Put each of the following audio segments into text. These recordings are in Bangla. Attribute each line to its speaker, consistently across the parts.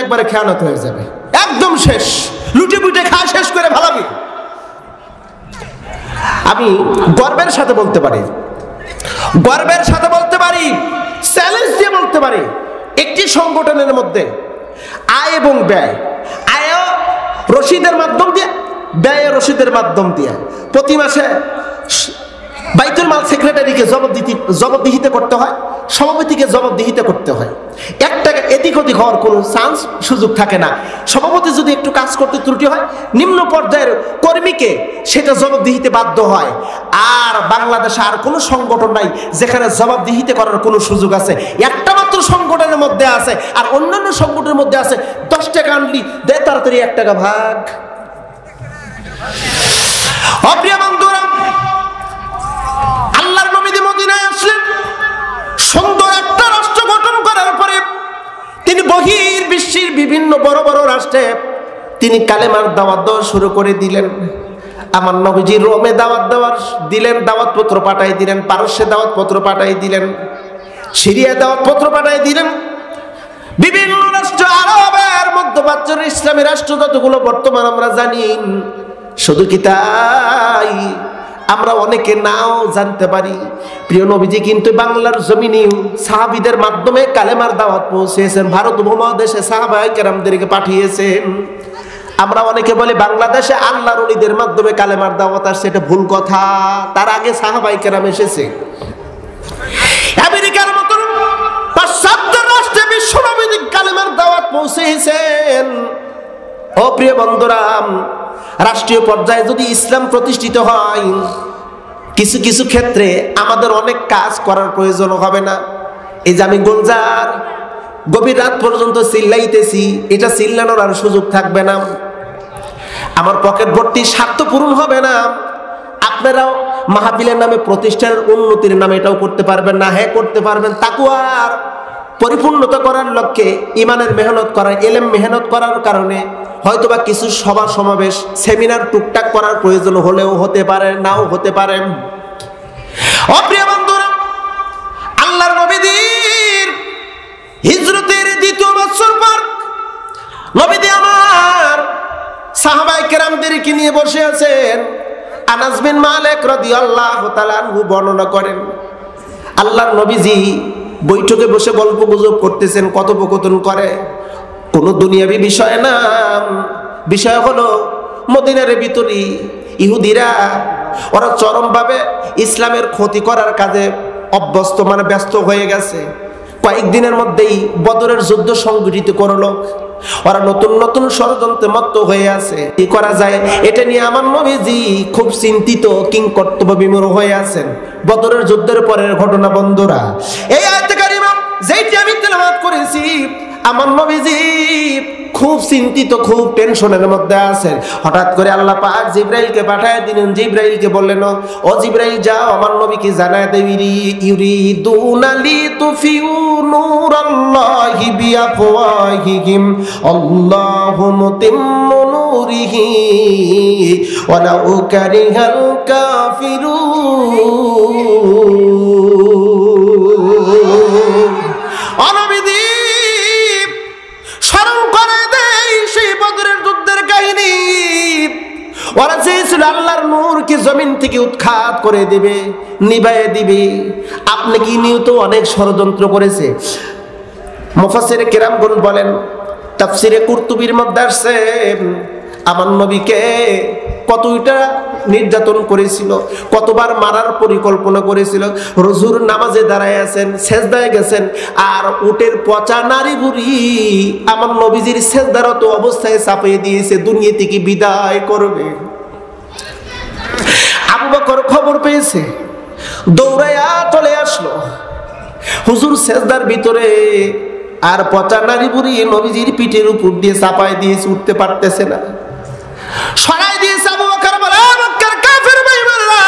Speaker 1: একবারে খেয়ানত হয়ে যাবে, একদম শেষ, লুটে পুটে খাওয়া শেষ করে ভালাবি। আমি গর্বের সাথে বলতে পারি, চ্যালেঞ্জ দিয়ে বলতে পারি, একটি সংগঠনের মধ্যে আয় এবং ব্যয়, আয় রশিদের মাধ্যম দিয়ে, ব্যয় রশিদের মাধ্যম দিয়ে প্রতি মাসে বাইতুল মাল সেক্রেটারিকে জবাবদিহিতে করতে হয়, সভাপতিকে জবাবদিহিতে করতে হয়। 1 টাকা এদিক ওদিক হওয়ার কোনো চান্স সুযোগ থাকে না। সভাপতি যদি একটু কাজ করতে ত্রুটি হয়, নিম্ন পর্যায়ের কর্মীকে সেটা জবাবদিহিতে বাধ্য হয়। আর বাংলাদেশে আর কোনো সংগঠন নাই যেখানে জবাবদিহিতে করার কোনো সুযোগ আছে। একটা মাত্র সংগঠনের মধ্যে আছে, আর অন্যান্য সংগঠনের মধ্যে আছে 10 টাকা আনলি দে তাড়াতাড়ি 1 টাকা ভাগ। অপ্রিয় বন্ধুরা, আল্লাহর নবী মদিনায় আসলেন, সুন্দর একটা রাষ্ট্র গঠন করার পরে তিনি বহির্বিশ্বের বিভিন্ন বড় বড় রাষ্ট্রে তিনি কালেমার দাওয়াত দেওয়া শুরু করে দিলেন। আমার নবীজি রোমে দাওয়াত দিলেন, দাওয়াতপত্র পাঠাই দিলেন, পারস্যে দাওয়াতপত্র পাঠাই দিলেন, সিরিয়া দাওয়াতপত্র পাঠাই দিলেন, বিভিন্ন রাষ্ট্র, আরবের মধ্যপ্রাচ্যের ইসলামী রাষ্ট্র যতগুলো বর্তমান আমরা জানি। শুধু কি তাই, আমরা অনেকে নাও জানতে পারি, প্রিয় নবীজি কিন্তু বাংলার জমিনে সাহাবীদের মাধ্যমে কালেমার দাওয়াত পৌঁছেছেন, ভারত উপমহাদেশে সাহাবায়ে কেরামদেরকে পাঠিয়েছেন। আমরা অনেকে বলি বাংলাদেশে আল্লাহর ওলিদের মাধ্যমে কালেমার দাওয়াত আসছে, এটা ভুল কথা। তার আগে সাহাবায়ে কেরাম এসেছে। আমেরিকার মতন পাশ্চাত্য রাষ্ট্রে বিশ্বনবী কালেমার দাওয়াত পৌঁছেছেন। ও প্রিয় বন্ধুরা, রাষ্ট্রীয় পর্যায়ে যদি ইসলাম প্রতিষ্ঠিত হয়, কিছু কিছু ক্ষেত্রে আমাদের অনেক কাজ করার প্রয়োজন হবে না। এই যে আমি গোলজার গভীর রাত পর্যন্ত চিল্লাইতেছি, এটা চিল্লানোর আর সুযোগ থাকবে না। আমার পকেট ভর্তি স্বার্থ পূরণ হবে না। আপনারাও মাহফিলের নামে, প্রতিষ্ঠানের উন্নতির নামে এটাও করতে পারবেন না। হ্যাঁ, করতে পারবেন তাকওয়ার পরিপূর্ণতা করার লক্ষ্যে, ইমানের মেহনত করার, এলেম মেহনত করার কারণে হয়তোবা কিছু সভা সমাবেশ, সেমিনার টুকটাক করার প্রয়োজন হলেও হতে পারে, নাও হতে পারে। অপ্রিয় বন্ধুরা, আল্লাহর নবীর হিজরতের 2য় বছর পর নবীজি আমার সাহাবায়ে কেরামদেরকে নিয়ে বসে আছেন। আনাস বিন মালিক রাদিয়াল্লাহু তাআলা আনহু বর্ণনা করেন, আল্লাহর নবীজি বৈঠকে বসে গল্প গুজব করতেছেন, কথোপকথন করে। কোনো দুনিয়াবী বিষয় না, বিষয় হলো মদিনার ভিতরে ইহুদিরা ওরা চরমভাবে ইসলামের ক্ষতি করার কাজে অভ্যস্ত, মানে ব্যস্ত হয়ে গেছে। কয়েকদিনের মধ্যেই বদরের যুদ্ধ সংগঠিত করলো। ওরা নতুন নতুন ষড়যন্ত্রে মত্ত হয়ে আছে। কি করা যায় এটা নিয়ে আমার নবীজি খুব চিন্তিত, কিংকর্তব্য বিমূঢ় হয়ে আছেন। বদরের যুদ্ধের পরের ঘটনা বন্ধুরা, এই আয়াতে কারিমা যেটি আমি তেলাওয়াত করেছি, আমার নবীজি খুব চিন্তিত, খুব টেনশনের মধ্যে আছেন। হঠাৎ করে আল্লাহ পাক জিবরাইলকে পাঠায় দিলেন। জিবরাইলকে বললেন, ও জিবরাইল যাও আমার নবীকে জানায় দেই, ইউরিদুনা লিতুফিউ নূরাল্লাহি বিআফওয়াহিহিম আল্লাহু মুতিম্মু নূরিহি ওয়ালাউ কারিহাল কাফিরুন। অনবিদি স্মরণ করে দেই সেই বদরের যুদ্ধের কাহিনী। ওরা চেয়েছিল আল্লাহর নূরকে জমিন থেকে উৎখাত করে দিবে, নিভাইয়ে দিবে। আপনি কি নিয়ে তো অনেক ষড়যন্ত্র করেছে। মুফাসসিরে কেরামগণ বলেন, তাফসিরে কুরতুবির মধ্যে আসছে আমার নবীকে কতটা নির্যাতন করেছিল, কতবার মারার পরিকল্পনা করেছিল। রুজুর নামাজে দাঁড়ায় আছেন, সেজদায় গেছেন, আর উটের পচা নারী বুড়ি আমার নবীজির সেজদারত অবস্থায় চাপিয়ে দিয়েছে, দুনিয়া থেকে বিদায় করবে। আবু বকর খবর পেয়েছে, দৌড়াইয়া চলে আসলো। হুজুর সেজদার ভিতরে, আর পচা নারী বুড়ি নবীজির পিঠের উপর দিয়ে চাপায় দিয়েছে, উঠতে পারতেছে না। সরাই দিয়েছে। আবু বকর বলে, মক্কার কাফের বেঈমানরা,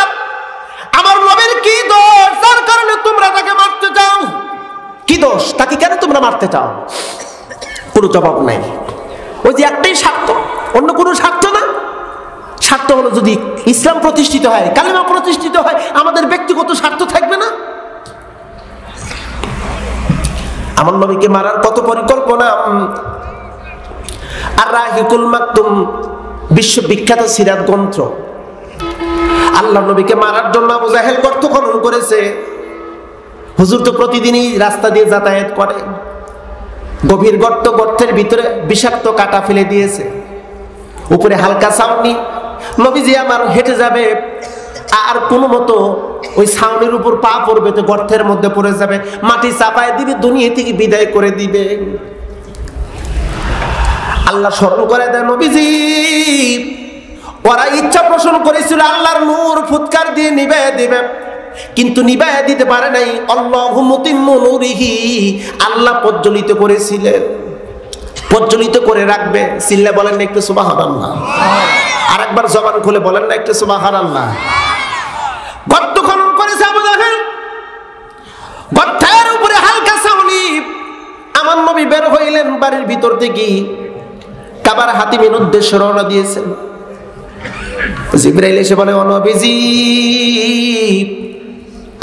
Speaker 1: আমার নবীর কি দোষ যার কারণে তোমরা তাকে মারতে চাও? কি দোষ, তাকে কেন তোমরা মারতে চাও? কোনো জবাব নাই। ওই যে একটাই স্বার্থ, অন্য কোনো স্বার্থ না। স্বার্থ হলো যদি ইসলাম প্রতিষ্ঠিত হয়, কালেমা প্রতিষ্ঠিত হয়, আমাদের ব্যক্তিগত স্বার্থ থাকবে না। আমার নবীকে মারার কত পরিকল্পনা। আর রাহিকুল মাকতুম বিশ্ববিখ্যাত সিরাত গ্রন্থ। আল্লাহ নবীকে মারার জন্য আবু জাহেল গর্ত খনন করেছে। হুজুর তো প্রতিদিনই রাস্তা দিয়ে যাতায়াত করে, গভীর গর্ত, গর্তের ভিতরে বিষাক্ত কাটা ফেলে দিয়েছে, উপরে হালকা ছাউনি। নবীজি আমার হেঁটে যাবে, আর কোনো মতো ওই ছাউনির উপর পা পড়বে তো গর্তের মধ্যে পড়ে যাবে, মাটি চাপায় দিবে, দুনিয়া থেকে বিদায় করে দিবে। আল্লাহ স্মরণ করে দেয় নবীজি। ওরা ইচ্ছা পোষণ করেছিল আল্লাহর নূর ফুৎকার দিয়ে নিভাইয়া দিবে, কিন্তু নিভাইয়া দিতে পারে নাই। আল্লাহু মুতিম্মু নূরিহি, আল্লাহ প্রজ্বলিত করেছিলেন, প্রজ্বলিত করে রাখবে। চিল্লা বলেন না একটু সুবহানাল্লাহ। আরেকবার জবান খুলে বলেন না একটু সুবহানাল্লাহ। গর্ত খনন করেছে আবু জাহেল, গর্তের উপরে হালকা ছাউনি। আমার নবী বের হইলেন বাড়ির ভিতর থেকে, কাবার হাতিমের উদ্দেশ্যে রওনা দিয়েছেন। জিবরাইল এসে বলে, ও নবীজি,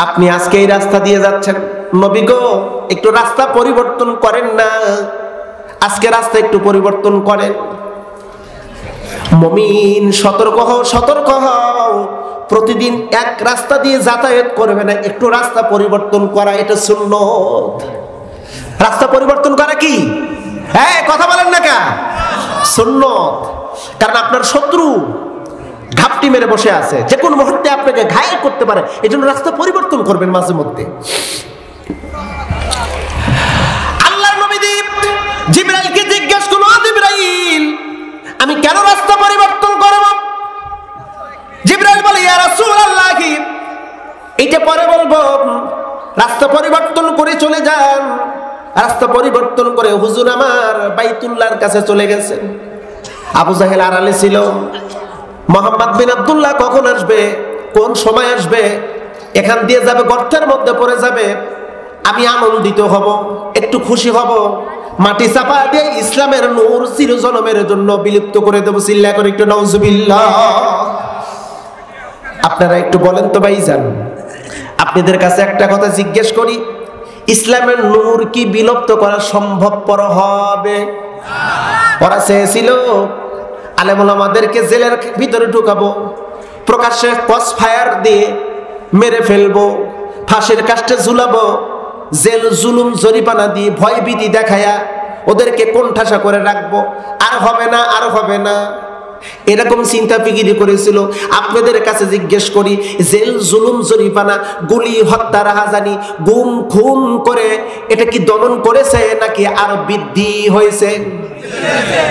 Speaker 1: আপনি আজকে এই রাস্তা দিয়ে যাচ্ছেন, নবী গো একটু রাস্তা পরিবর্তন করেন না, আজকে রাস্তা একটু পরিবর্তন করেন। মুমিন সতর্ক হও, সতর্ক হও, প্রতিদিন এক রাস্তা দিয়ে যাতায়াত করবে না, একটু রাস্তা পরিবর্তন করা এটা সুন্নত। রাস্তা পরিবর্তন করা কি? হ্যাঁ, কথা বলেন না কা? সুন্নত। কারণ আপনার শত্রু ঘাপটি মেরে বসে আছে, যে কোনো মুহূর্তে আপনাকে ঘায়েল করতে পারে, এই জন্য রাস্তা পরিবর্তন করবেন মাঝে মধ্যে। আল্লাহর নবী জিবরাইলকে জিজ্ঞেস করলো, জিবরাইল আমি কেন রাস্তা পরিবর্তন করব? জিবরাইল বলে, ইয়া রাসূলুল্লাহ, এইটা পরে বলবো, রাস্তা পরিবর্তন করে চলে যান। রাস্তা পরিবর্তন করে হুজুর আমার বাইতুল্লাহর কাছে চলে গেছে। আবু জাহেল আড়ালে ছিল। মোহাম্মদ বিন আব্দুল্লাহ কখন আসবে, কোন সময় আসবে, এখান দিয়ে যাবে, গর্তের মধ্যে পড়ে যাবে, আমি আনন্দিত হব, একটু খুশি হব, মাটি চাপা দিয়ে ইসলামের নূর চিরজনমের জন্য বিলুপ্ত করে দেবো। চিল্লা করে একটু নাউজুবিল্লাহ। আপনারা একটু বলেন তো ভাইজান, আপনাদের কাছে একটা কথা জিজ্ঞেস করি, ইসলামের নূর কি বিলুপ্ত করা সম্ভবপর হবে? ওরা চেয়েছিল আলেম ওলামাদেরকে জেলের ভিতরে ঢুকাবো, প্রকাশ্যে ক্রস ফায়ার দিয়ে মেরে ফেলবো, ফাঁসির কাস্টে ঝুলাবো, জেল জুলুম জরিমানা দিয়ে ভয়ভীতি দেখায়া ওদেরকে কোণঠাসা করে রাখবো, আর হবে না, আর হবে না, এরকম চিন্তা ফিকিরি করেছিল। আপনাদের কাছে জিজ্ঞেস করি, জেল জুলুম জরিমানা, গুলি, হত্যা, রাহাজানি, গুম খুন করে এটা কি দমন করেছে নাকি আর বৃদ্ধি হয়েছে?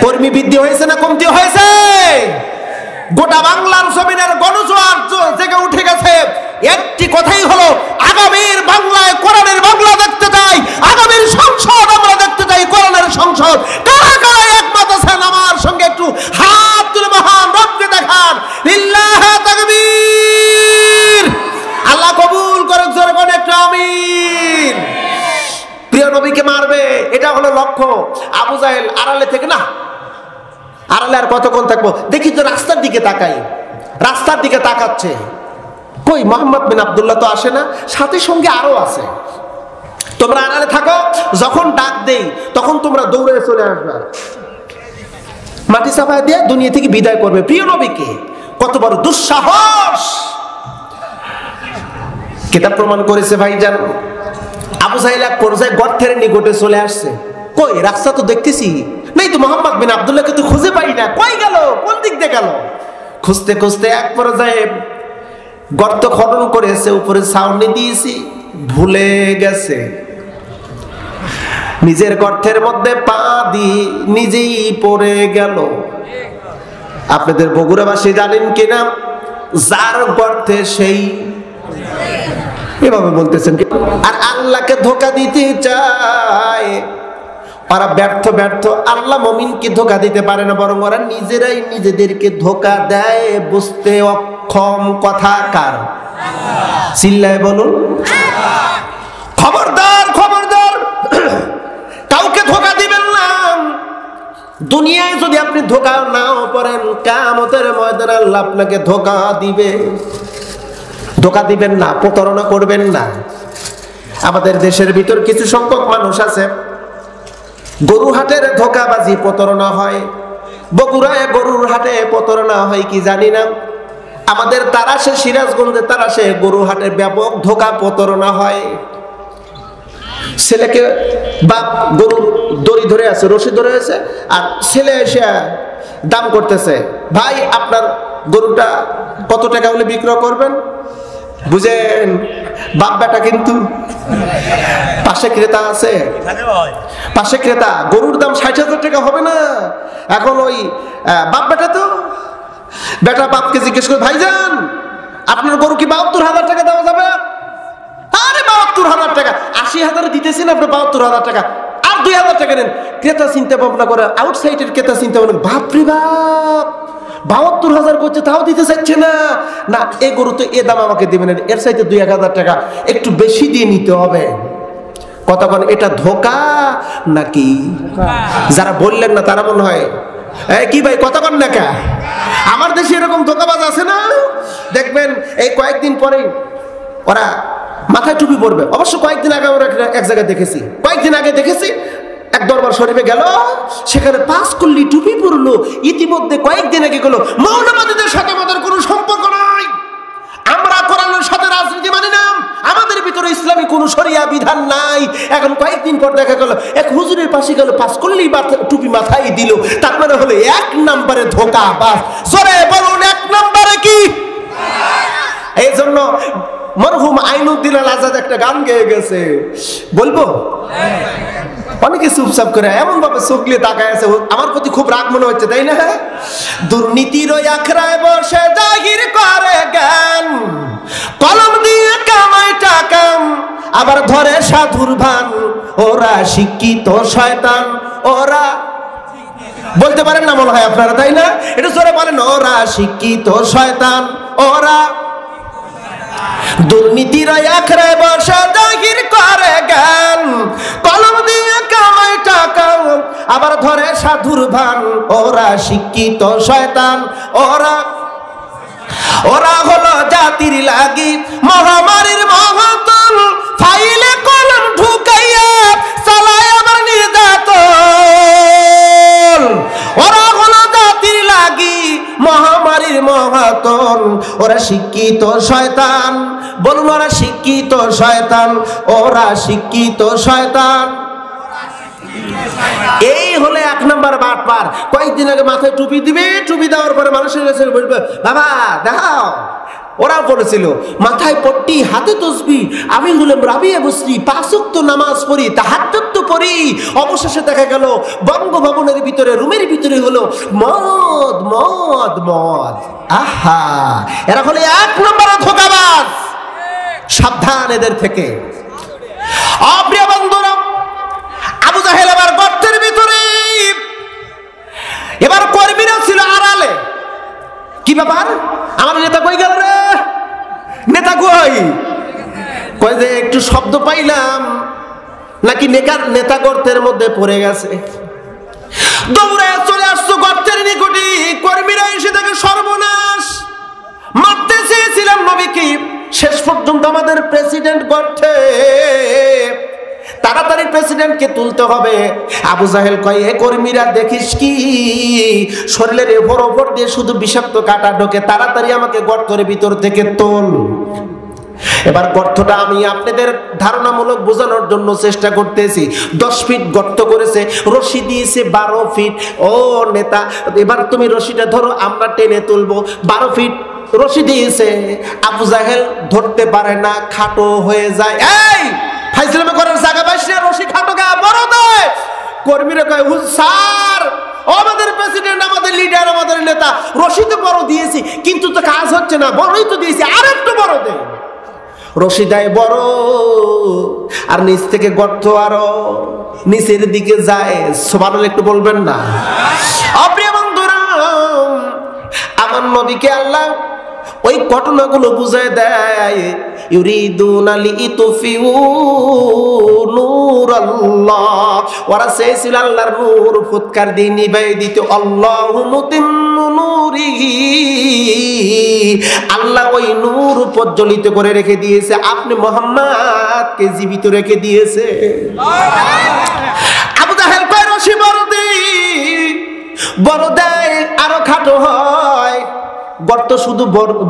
Speaker 1: কর্মী বৃদ্ধি হয়েছে না কমতি হয়েছে? গোটা বাংলার জমিনের গণজোয়ার জেগে উঠে গেছে। একটি কথাই হলো, আগামীর বাংলায় কোরআনের বাংলা দেখতে চাই, আগামীর সংসদ আমরা দেখতে চাই কোরআনের সংসদ। কারা কারা একমত আছেন আমার সঙ্গে একটু হাত তুলে মহান রবকে দেখান। লিল্লাহি তাকবীর। আল্লাহ কবুল করুক, জোরে বলেন একটু আমিন। প্রিয় নবীকে মারবে, এটা হলো লক্ষ্য। আবু জাহেল আড়ালে থেকে, না আড়ালে আর কতক্ষণ থাকবো, দেখি তো রাস্তার দিকে তাকাই, রাস্তার দিকে তাকাচ্ছে, কই মোহাম্মদ বিন আব্দুল্লাহ তো আসে না, সাথে সঙ্গে আরো আছে। তোমরা আড়ালে থাকো, যখন ডাক দেই তখন তোমরা দৌড়ে চলে আসবে, মাটি চাপায় দিয়ে দুনিয়া থেকে বিদায় করবে প্রিয় নবীকে। কত বড় দুঃসাহস! কিতাব প্রমাণ করেছে ভাইজান। আবু জাহেল এক পর্যায়ে গর্তের নিকটে চলে আসছে, কই রাস্তা তো দেখতেছি নাই তো, মোহাম্মদ বিন আব্দুল্লাহকে তো খুঁজে পাই না, কই গেল, কোন দিক দিয়ে গেল? খুঁজতে খুঁজতে এক পর্যায়ে গর্ত খনন করেছে, উপরে ছাউনি দিয়েছি, ভুলে গেছে, নিজের গর্তের মধ্যে পা দিয়ে নিজেই পড়ে গেল। আপনাদের বগুড়াবাসী জানেন কিনা, যার গর্তে সেই, এভাবে বলতেছেন। আর আল্লাহকে ধোঁকা দিতে চায় ওরা, ব্যর্থ ব্যর্থ। আল্লাহ মুমিনকে ধোঁকা দিতে পারে না, বরং ওরা নিজেরাই নিজেদেরকে ধোঁকা দেয়, বুঝতে অক্ষম। কথা কার? চিল্লায় বলুন খবরদার, খবরদার, কাউকে ধোঁকা দিবেন না। দুনিয়ায় যদি আপনি ধোঁকা নাও পড়েন, কিয়ামতের ময়দানে আল্লাহ আপনাকে ধোঁকা দিবে। ধোঁকা দিবেন না, প্রতারণা করবেন না। আমাদের দেশের ভিতর কিছু সংখ্যক মানুষ আছে, গরুহাটের ধোঁকাবাজি প্রতারণা হয়, বগুড়ায় গরুর হাটে প্রতারণা হয় কি জানি না, আমাদের তারাশে, সিরাজগঞ্জে তারাশে গরুর হাটে ব্যাপক ধোঁকা প্রতারণা হয়। ছেলেকে বাপ গরুর দড়ি ধরে আছে, রশি ধরে আছে, আর ছেলে এসে দাম করতেছে, ভাই আপনার গরুটা কত টাকা হলে বিক্রয় করবেন? বুঝেন, বাপ বেটা কিন্তু পাশে ক্রেতা আছে, পাশে ক্রেতা, গরুর দাম 60,000 টাকা হবে না। এখন ওই বাপ বেটা তো বেটা বাপকে জিজ্ঞেস করে, ভাইজান আপনার গরু কি 72,000 টাকা দেওয়া যাবে? আরে 72,000 টাকা, 80,000 দিতেছেন আপনি, 72,000 টাকা, আর 2,000 টাকা নেন। ক্রেতা চিন্তা ভাবনা করে, আউটসাইডের ক্রেতা চিন্তা ভাবনা, বাপরে বাপ 72,000 করছে তাও দিতে চাইছে না, না এ গরু তো এ দাম আমাকে দেবেন, এর চাইতে 2,000 টাকা একটু বেশি দিয়ে নিতে হবে। কতক্ষণ এটা ধোঁকা নাকি? যারা বললেন না তারা মনে হয় কি ভাই কতক্ষণ না কা, আমার দেশে এরকম ধোঁকাবাজ আছে না? দেখবেন এই কয়েকদিন পরে ওরা মাথায় টুপি পরবে। অবশ্য কয়েকদিন আগে আমরা এক জায়গায় দেখেছি, কয়েকদিন আগে দেখেছি এক দরবার শরীফে গেল, সেখানে 5 কল্লি টুপি পরলো। ইতিমধ্যে কয়েকদিন আগে গেল, মৌলবাদীদের সাথে আমাদের কোনো সম্পর্ক নাই, আমরা কোরআনের সাথে রাজনীতি মানি না, আমাদের ভিতরে ইসলামী কোনো শরিয়া বিধান নাই। এখন কয়েকদিন পর দেখা গেল এক হুজুরের পাশে গেল, 5 কল্লি টুপি মাথায় দিল, তার মানে হলো 1 নম্বরে ধোঁকা। বাস জোরে বলুন 1 নম্বরে কি? এই জন্য মরহুম আইনুদ্দিন আল আজাদ একটা গান গেয়ে গেছে, বলবো? অনেকে চুপচাপ করে এমন ভাবে চোখলে তাকায় আছে, আমার প্রতি খুব রাগ মনে হচ্ছে, তাই না? দুর্নীতির ওই আখড়ায় বসে জাহির করে জ্ঞান, কলম দিয়ে কামায় টাকা, আবার ধরে সাধুর ভান, ওরা শিক্ষিত শয়তান, ওরা বলতে পারেন না মনে হয় আপনারা, তাই না? এটা জোরে বলেন, ওরা শিক্ষিত শয়তান, ওরা দুর্নীতির আখড়ায় বসে জাহির করে জ্ঞান, কলম দিয়ে কামায় টাকা, আবার ধরে সাধুর ভান, ওরা শিক্ষিত শয়তান, ওরা ওরা হলো জাতির লাগি মহামারীর মহাতন, ফাইলে কলম ঢুকাইয়া চালায় আবার নির্যাতন। ওরা হলো জাতির লাগি মহামারীর মহাতন, ওরা শিক্ষিত শয়তান, বলুন ওরা শিক্ষিত শয়তান, ওরা শিক্ষিত শয়তান। এই হলে 1 নম্বর বাটপার। কয়েকদিন আগে মাথায় টুপি দিবে, টুপি দেওয়ার পরে মানুষের কাছে বলবে, বাবা দেখাও। ওরা বলেছিল মাথায় পট্টি, হাতে তসবি, আমি হলাম রাবিয়া বসরি, 5 ওয়াক্ত নামাজ পড়ি, তাহাজ্জুদ তো পড়ি। অবশেষে দেখা গেল বঙ্গভবনের ভিতরে, রুমের ভিতরে হলো মদ মদ মদ। আহা, এরা হলে 1 নম্বর ধোঁকাবাজ, সাবধান এদের থেকে। অপ্রিয় বন্ধুরা, আবু জাহেল এবার গর্তের ভিতরে, এবার কর্মীরা ছিল আড়ালে। কি ব্যাপার, আমার নেতা কই গেল রে? নেতা কই? কই যে একটু শব্দ পাইলাম, নাকি নেতা গর্তের মধ্যে পড়ে গেছে। দৌড়ে চলে আসছো গর্তের নিকটে, কর্মীরা এসে দেখে সর্বনাশ, মারতে চেয়েছিলাম নবীকে, শেষ পর্যন্ত আমাদের প্রেসিডেন্ট গর্তে, তাড়াতাড়ি প্রেসিডেন্টকে তুলতে হবে। আবু জাহেল কয়, এ কর্মীরা দেখিস কি শরীরের ওপর দিয়ে শুধু বিষাক্ত কাটা ঢোকে, তাড়াতাড়ি আমাকে গর্তের ভিতর থেকে তোল। এবার গর্তটা আমি আপনাদের ধারণামূলক বোঝানোর জন্য চেষ্টা করতেছি। 10 ফিট গর্ত করেছে, রশি দিয়েছে 12 ফিট। ও নেতা, এবার তুমি রশিটা ধরো, আমরা টেনে তুলবো। 12 ফিট রশি দিয়েছে, আবু জাহেল ধরতে পারে না, খাটো হয়ে যায়। এই ফাইজলামি করার জায়গা পাইস না, রশি খাটো গা, বড় দে। কর্মীরা কয়, স্যার আমাদের প্রেসিডেন্ট, আমাদের লিডার, আমাদের নেতা, রশি তো বড় দিয়েছি, কিন্তু তো কাজ হচ্ছে না, বড়ই তো দিয়েছি, আর একটু বড় দে। রশি দেয় বড়, আর নিচ থেকে গর্ত আরো নিচের দিকে যায়। সুবহানাল্লাহ একটু বলবেন না? অপ্রিয় বন্ধুরা, আমার নবীকে আল্লাহ ওই ঘটনাগুলো বুঝায় দেয়। ইউরিদুনা লিতুফিউ নূরাল্লাহ, ওরা চেয়েছিল আল্লাহর নূর ফুৎকার দিয়ে নিভাই দিতে। আল্লাহু মুতিম্মু নূরিহি, আল্লাহ ওই নূর প্রজ্বলিত করে রেখে দিয়েছে, আপনি মুহাম্মদকে জীবিত রেখে দিয়েছে। আবু জাহেল কয়, রশি বড় দেই, বড় দেয়, আরো খাটো হয়, গর্ত শুধু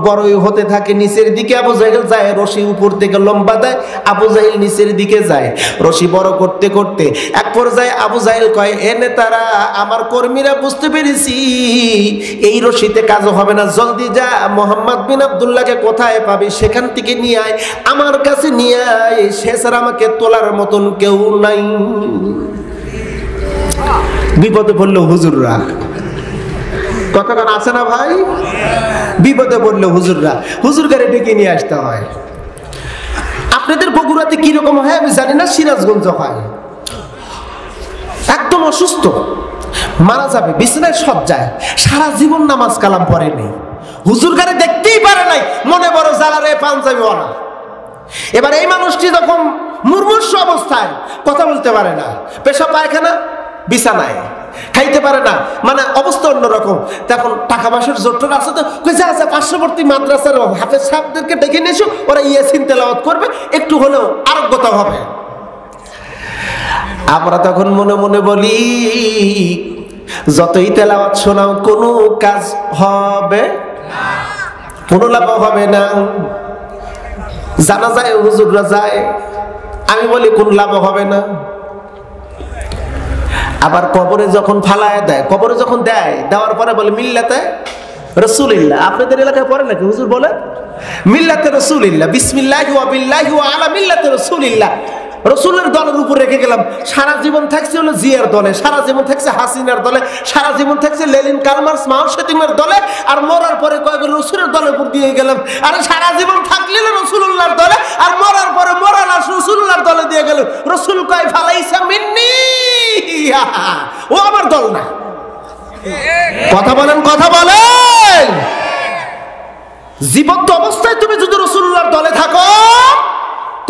Speaker 1: বড়ই হতে থাকে নিচের দিকে। আবু জাহেল যায়, রশি উপর থেকে লম্বা দেয়, আবু জাহেল নিচের দিকে যায়, রশি বড় করতে করতে এক পর্যায়ে আবু জাহেল কয়, এ নেতারা, আমার কর্মীরা, বুঝতে পেরেছি এই রশিতে কাজ হবে না, জলদি যা, মোহাম্মদ বিন আব্দুল্লাহকে কোথায় পাবি সেখান থেকে নিয়ে আয়, আমার কাছে নিয়ে আয়, সে ছাড়া আমাকে তোলার মতন কেউ নাই। বিপদে পড়লো হুজুররা, কতক্ষণ আছে না ভাই? বিপদে পড়লো হুজুররা, হুজুরগারে ডেকে নিয়ে আসতে হয়। আপনাদের বগুড়াতে কিরকম হয় আমি জানি না, সিরাজগঞ্জ হয়, একদম অসুস্থ, মারা যাবে, বিছানায় সজ্জায়, সারা জীবন নামাজ কালাম পড়েনি, হুজুরগারে দেখতেই পারে নাই, মনে বড় জ্বালারে পাঞ্জাবি ওরা। এবার এই মানুষটি যখন মুমূর্ষু অবস্থায়, কথা বলতে পারে না, পেশাব পায়খানা বিছানায়, খাইতে পারে না, মানে অবস্থা অন্যরকম। তখন টাকা পয়সার জোরটোর আছে তো, যা যা পার্শ্ববর্তী মাদ্রাসার হাফেজ সাহেবদেরকে ডেকে নিয়ে এসো, ওরা ইয়াসিন তেলাওয়াত করবে, একটু হলেও আরোগ্যতা হবে। আমরা তখন মনে মনে বলি, যতই তেলাওয়াত শোনাও কোনো কাজ হবে, কোনো লাভ হবে না। জানা যায় হুজুররা যায়, আমি বলি কোন লাভ হবে না। আবার কবরে যখন ফালায় দেয়, কবরে যখন দেয়, দেওয়ার পরে বলে মিল্লাতে রাসূলিল্লাহ। আপনাদের এলাকায় পড়ে নাকি হুজুর বলে মিল্লাতে রাসূলিল্লাহ, বিসমিল্লাহি ওয়া বিল্লাহি ওয়া আলা মিল্লাতে রাসূলিল্লাহ। রসুলের দলের উপর রেখে গেলাম। সারা জীবন থাকছে হলো জিয়ার দলে, সারা জীবন থাকছে হাসিনার দলে, সারা জীবন থাকছে লেনিন, কার্ল মার্কস, মাও সেতুংয়ের দলে, আর মরার পরে কয়েক রসুলের দলের উপর দিয়ে গেলাম। আরে সারা জীবন থাকলে রসুলুল্লাহর দলে, আর মরার পরে মরা লাশ রসুলুল্লাহর দলে দিয়ে গেল। রসুল কয় ফালাইসা মিন্নি, ও আমার দল না। কথা বলেন, কথা বলেন। জীবন্ত অবস্থায় তুমি যদি রসুলুল্লাহর দলে থাকো,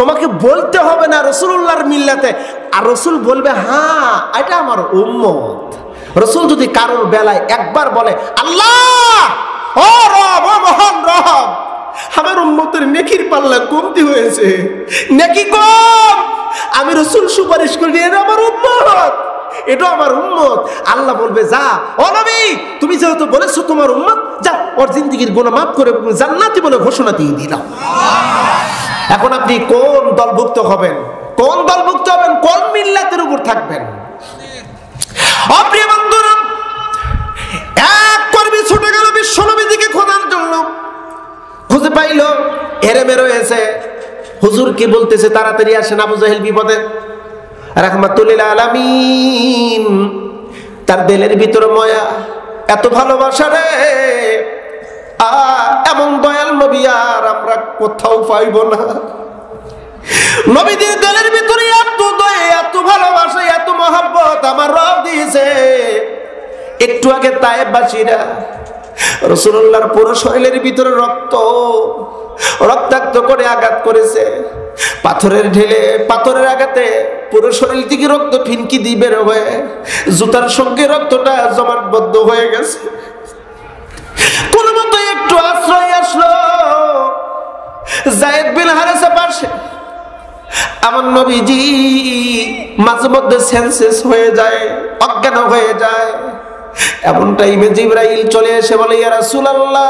Speaker 1: তোমাকে বলতে হবে না রসুলুল্লাহর মিল্লাতে, আর রসুল বলবে হ্যাঁ এটা আমার উম্মত। রসুল যদি কারোর বেলায় একবার বলে আল্লাহ, ও রব, ও মহান রব, আমার উম্মতের নেকির পাল্লা কমতি হয়েছে, নেকি কম, আমি রসুল সুপারিশ করি, এটা আমার উম্মত, এটা আমার উম্মত। আল্লাহ বলবে যা ও নবী, তুমি যেহেতু বলেছো তোমার উম্মত, যা ওর জিন্দেগির গুনাহ মাফ করে জান্নাতি বলে ঘোষণা দিয়ে দিলাম। এখন আপনি কোন দলভুক্ত হবেন, কোন দলভুক্ত হবেন, কোন মিল্লাতের উপর থাকবেন? অপ্রিয় বন্ধুরা, এক কর্মী ছুটে গেল বিশ্বনবীকে খোঁজার জন্য, খুঁজে পাইল এরেমে রয়েছে। হুজুর কি বলতেছে, তাড়াতাড়ি আসেন, আবু জাহেল বিপদে। রাহমাতুল লিল আলামিন, তার দিলের ভিতরে মায়া, এত ভালোবাসা রে, এমন দয়াল নবী আর আমরা কোথাও পাইব না। নবীদের দিলের ভিতরে এত দয়া, এত ভালোবাসা, এত মহব্বত আমার রব দিয়েছে। একটু আগে তায়েববাসীরা রাসূলুল্লাহর পুরো শরীরের ভিতরে রক্তাক্ত করে আঘাত করেছে, পাথরের ঢেলে, পাথরের আঘাতে পুরো শরীর থেকে রক্ত ফিনকি দিয়ে বের হয়ে জুতার সঙ্গে রক্তটা জমাটবদ্ধ হয়ে গেছে। কোন মতো একটু আশ্রয় আসলো যায়েদ বিন হারেসা পাশে। আমার নবীজি মাঝে মধ্যে সেন্সেস হয়ে যায়, অজ্ঞান হয়ে যায়। এমন টাইমে জিবরাইল চলে এসে বলে, ইয়া রাসূলুল্লাহ,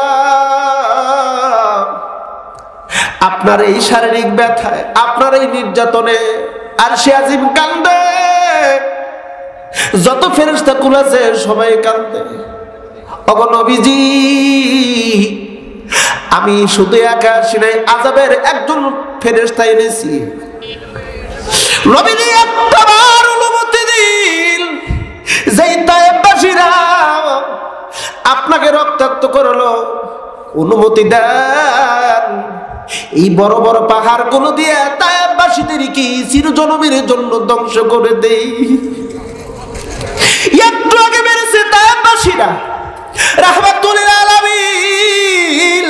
Speaker 1: আপনার এই শারীরিক ব্যথায়, আপনার এই নির্যাতনে আরশে আজিম কান্দে, যত ফেরেশতা কুল আছে সবাই কান্দে। ওগো নবীজি, আমি শুধু একা আসি নাই, আযাবের একজন ফেরেশতা এনেছি। নবীজি একবার অনুমতি দিন, যেই তায়েববাসীরা আপনাকে রক্তাক্ত করলো, অনুমতি দেন এই বড় বড় পাহাড় গুলো দিয়ে তায়েববাসীদের কি চিরজনমের জন্য ধ্বংস করে দেই। একটু আগে বেড়েছে তায়েববাসীরা, রাহমাতুল লিল আলামিন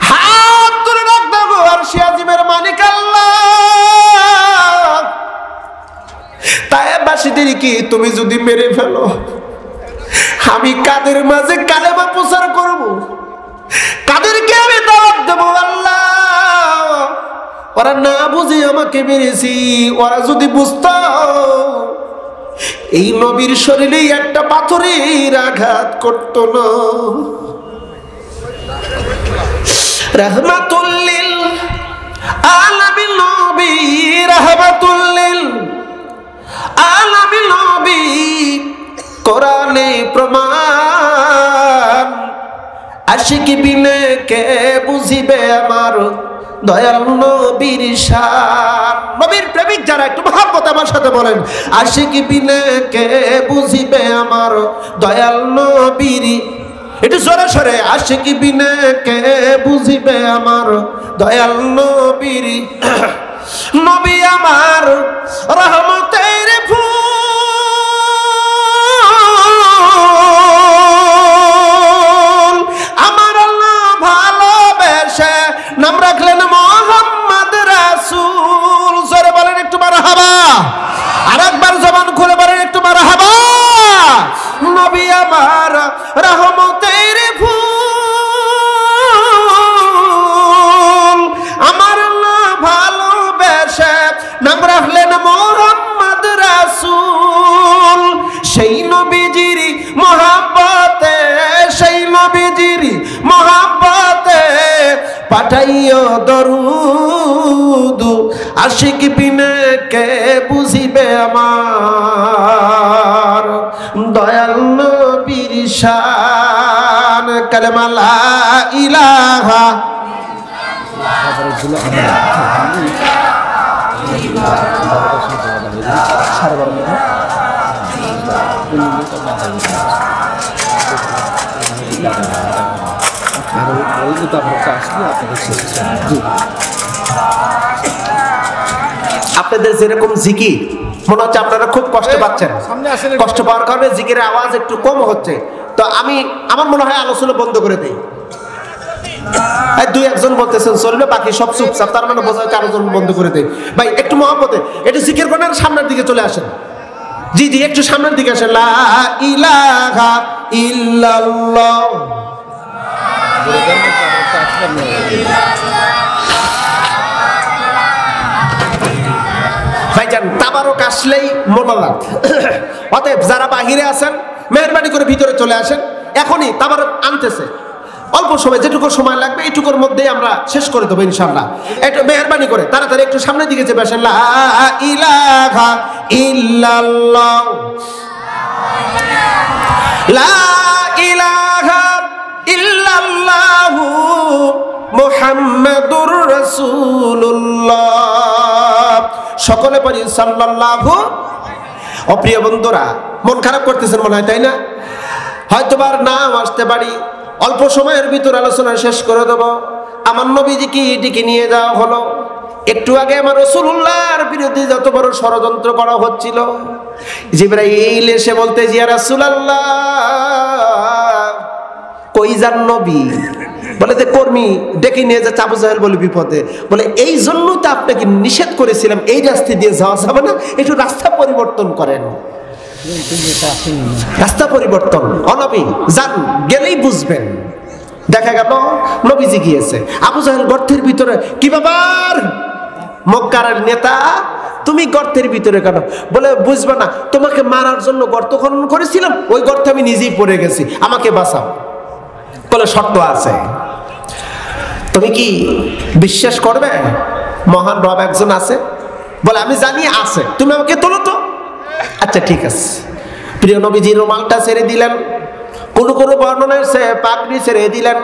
Speaker 1: হাত তুলে রাখবো আরশে আজিমের মালিক আল্লাহ, তায়েববাসীদের কি তুমি যদি মেরে ফেলো, আমি কাদের মাঝে কালেমা প্রচার করব, কাদেরকে আমি দাওয়াত দেব আল্লাহ? ওরা না বুঝে আমাকে মেরেছি, ওরা যদি বুঝতো এই নবীর শরীরে একটা পাথরের আঘাত আঘাত করত না। রাহমাতুল লিল আলামিন নবী, রাহমাতুল লিল আলামিন নবী, কোরআনে প্রমাণ। আশিক বিনে কে বুঝিবে আমার দয়াল নবীর শান। নবীর প্রেমিক যারা একটু মহব্বত আমার সাথে বলেন, আশিক বিনে কে বুঝিবে আমার দয়াল নবীর, একটু জোরে সরে, আশিক বিনে কে বুঝিবে আমার দয়াল নবীর। নবী আমার রহমতের ফুল, আমার আল্লাহ ভালোবেসে নাম রাখলেন মোহাম্মদ রাসূল। জোরে বলেন একটু মারহাবা, আরেকবার জবান খুলে বলেন একটু মারহাবা। নবী আমার রহমতের ফুল, আমার আল্লাহ ভালোবেসে নাম রাখলেন মোহাম্মদ রাসূল। সেই নবীজির মহব্বতে, সেই নবীজির মহব্বতে পাঠাইও দরুদ। আশিক বিনে কে বুঝিবে আমার দয়াল নবীর শান। কালেমা লা ইলাহা আপনাদের যেরকম জিকির মনে হচ্ছে আপনারা খুব কষ্ট পাচ্ছেন, কষ্ট পাওয়ার কারণে জিকিরের আওয়াজ একটু কম হচ্ছে। তো আমার মনে হয় আলোচনা বন্ধ করে দেই। দুই একজন বলতেছেন চলবে, বাকি সব চুপচাপ, তার মানে বোঝা হচ্ছে আলোচনা বন্ধ করে দেই। ভাই একটু মহব্বতে একটু জিকির করেন, সামনের দিকে চলে আসেন। জি জি একটু সামনের দিকে আসেন। লা ইলাহা ইল্লাল্লাহ। ভাইজান তাবারক আসলেই মোনাজাত। অতএব যারা বাহিরে আছেন মেহরবানি করে ভিতরে চলে আসেন, এখনই তাবারক আনতেছে। অল্প সময়, যেটুকু সময় লাগবে এইটুকুর মধ্যেই আমরা শেষ করে দেবো ইনশাআল্লাহ। একটু মেহরবানি করে তাড়াতাড়ি একটু সামনের দিকে চেপে আসেন। লা ইলাহা ইল্লাল্লাহ, লা ইলাহা ইল্লাল্লাহু মুহাম্মাদুর রাসূলুল্লাহ। সকলে পড়ি সাল্লাল্লাহু। অপ্রিয় বন্ধুরা মন খারাপ করতেছেন মনে হয়, তাই না? হয়তোবার নাম আসতে পারি, অল্প সময়ের ভিতর আলোচনা শেষ করে দেব। আমার নবীজিকে ডেকে নিয়ে যাওয়া হলো। একটু আগে আমার রাসূলুল্লাহর বিরুদ্ধে যত বড় ষড়যন্ত্র করা হচ্ছিল, জিবরাইল এসে বলতে, ইয়া রাসূলুল্লাহ কই যান নবী? বলে যে কর্মী ডেকে নিয়ে যাচ্ছে আবু জাহেল বলে বিপদে। বলে এই জন্যই তো আপনাকে নিষেধ করেছিলাম, এই রাস্তা দিয়ে যাওয়া যাবে না, একটু রাস্তা পরিবর্তন করেন। রাস্তা পরিবর্তন, অনবী যান, গেলেই বুঝবেন। দেখা গেল নবীজি গিয়েছে, আবু জাহেল গর্তের ভিতরে। কি ব্যাপার মক্কার নেতা, তুমি গর্তের ভিতরে কেন? বলে বুঝবে না, তোমাকে মারার জন্য গর্ত খনন করেছিলাম, ওই গর্তে আমি নিজেই পড়ে গেছি, আমাকে বাঁচাও। বলে শর্ত আছে। তুমি কি বিশ্বাস করবে মহান রব একজন আছে? বলে আমি জানি আছে, তুমি আমাকে তোলো তো। আচ্ছা ঠিক আছে। প্রিয় নবীজি রুমালটা ছেড়ে দিলেন, কোন কোন বর্ণনায় সে পাগড়ি ছেড়ে দিলেন।